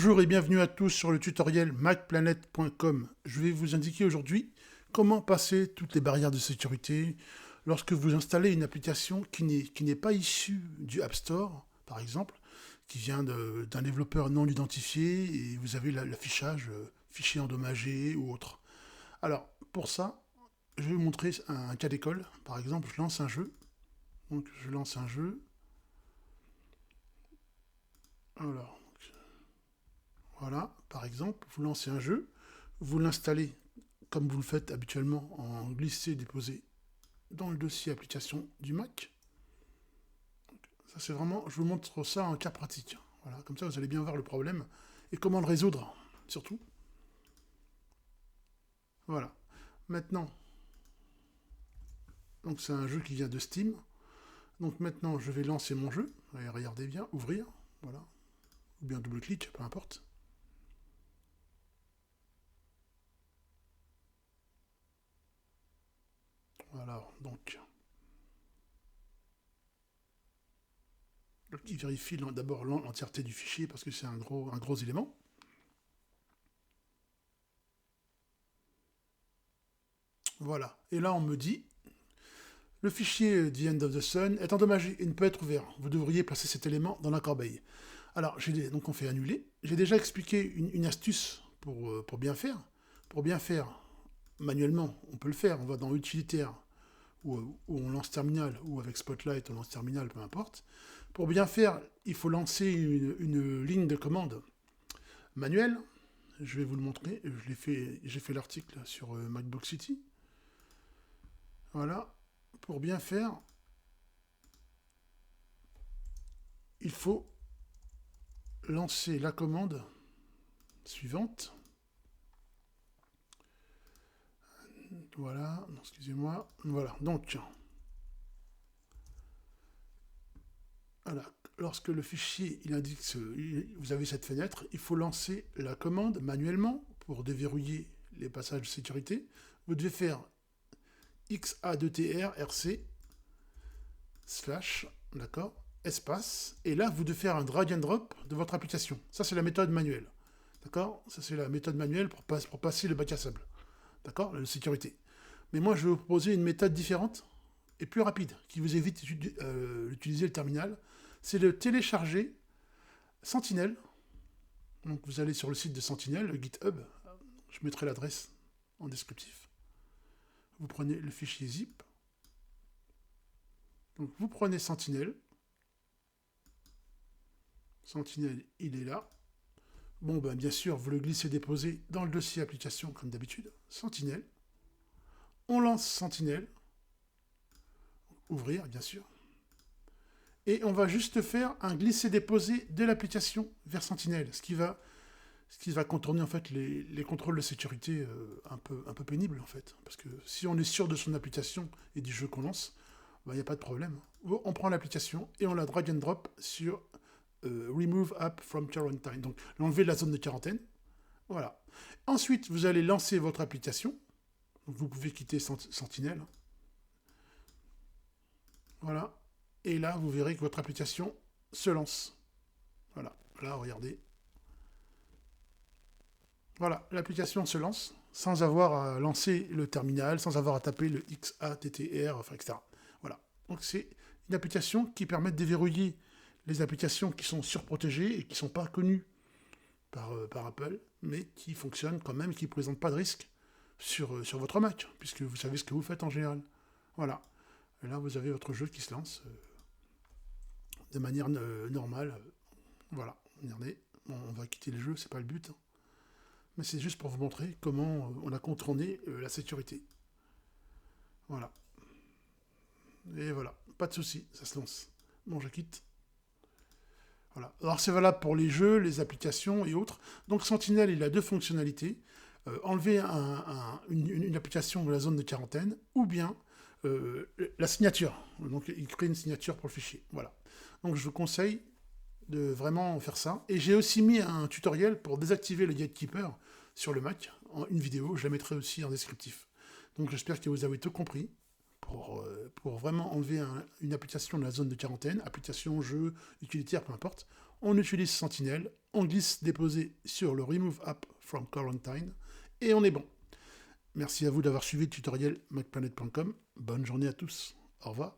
Bonjour et bienvenue à tous sur le tutoriel macplanet.com. Je vais vous indiquer aujourd'hui comment passer toutes les barrières de sécurité lorsque vous installez une application qui n'est pas issue du App Store, par exemple, qui vient d'un développeur non identifié et vous avez l'affichage fichier endommagé ou autre. Alors, pour ça, je vais vous montrer un cas d'école. Par exemple, je lance un jeu. Donc, je lance un jeu. Alors, voilà, par exemple, vous lancez un jeu, vous l'installez comme vous le faites habituellement en glisser-déposer dans le dossier application du Mac. Ça c'est vraiment, je vous montre ça en cas pratique. Voilà, comme ça vous allez bien voir le problème et comment le résoudre, surtout. Voilà. Maintenant, donc c'est un jeu qui vient de Steam. Donc maintenant je vais lancer mon jeu. Regardez bien, ouvrir, voilà. Ou bien double-clic, peu importe. Voilà, donc il vérifie d'abord l'entièreté du fichier parce que c'est un gros élément. Voilà. Et là, on me dit, le fichier The End of the Sun est endommagé et ne peut être ouvert. Vous devriez placer cet élément dans la corbeille. Alors, donc on fait annuler. J'ai déjà expliqué une astuce pour bien faire. Pour bien faire manuellement, on peut le faire. On va dans Utilitaire, où on lance Terminal, ou avec Spotlight, on lance Terminal, peu importe. Pour bien faire, il faut lancer une ligne de commande manuelle. Je vais vous le montrer. J'ai fait l'article sur MacBook City. Voilà. Pour bien faire, il faut lancer la commande suivante. Voilà, excusez-moi. Voilà, donc, voilà, lorsque le fichier il indique vous avez cette fenêtre, il faut lancer la commande manuellement pour déverrouiller les passages de sécurité. Vous devez faire XA2TR RC / d'accord, espace, et là vous devez faire un drag and drop de votre application. Ça c'est la méthode manuelle. D'accord. Ça c'est la méthode manuelle pour passer le bac à sable. D'accord, la sécurité. Mais moi je vais vous proposer une méthode différente et plus rapide, qui vous évite d'utiliser le terminal. C'est de télécharger Sentinel. Donc vous allez sur le site de Sentinel, le GitHub. Je mettrai l'adresse en descriptif. Vous prenez le fichier zip. Donc vous prenez Sentinel. Sentinel, il est là. Bon, ben, bien sûr, vous le glissez-déposez dans le dossier application, comme d'habitude. Sentinel. On lance Sentinel. Ouvrir, bien sûr. Et on va juste faire un glisser-déposer de l'application vers Sentinel, ce qui va contourner en fait les contrôles de sécurité un peu pénibles en fait. Parce que si on est sûr de son application et du jeu qu'on lance, il n'y a pas de problème. On prend l'application et on la drag and drop sur Remove App from Quarantine. Donc l'enlever de la zone de quarantaine. Voilà. Ensuite, vous allez lancer votre application. Donc, vous pouvez quitter Sentinel. Voilà. Et là, vous verrez que votre application se lance. Voilà. Là, regardez. Voilà, l'application se lance sans avoir à lancer le terminal, sans avoir à taper le XATTR, enfin, etc. Voilà. Donc c'est une application qui permet de déverrouiller les applications qui sont surprotégées et qui ne sont pas connues par Apple, mais qui fonctionnent quand même, qui ne présentent pas de risque sur votre Mac, puisque vous savez ce que vous faites en général. Voilà. Et là, vous avez votre jeu qui se lance de manière normale. Voilà. Regardez. Bon, on va quitter le jeu, c'est pas le but. Mais c'est juste pour vous montrer comment on a contourné la sécurité. Voilà. Et voilà, pas de souci, ça se lance. Bon, je quitte. Voilà. Alors c'est valable pour les jeux, les applications et autres. Donc Sentinel, il a deux fonctionnalités. Enlever une application de la zone de quarantaine, ou bien la signature. Donc il crée une signature pour le fichier. Voilà. Donc je vous conseille de vraiment faire ça. Et j'ai aussi mis un tutoriel pour désactiver le Gatekeeper sur le Mac, une vidéo, je la mettrai aussi en descriptif. Donc j'espère que vous avez tout compris pour vraiment enlever une application de la zone de quarantaine, application, jeu, utilitaire, peu importe. on utilise Sentinel, on glisse déposer sur le Remove App from Quarantine, et on est bon. Merci à vous d'avoir suivi le tutoriel macplanet.com. Bonne journée à tous. Au revoir.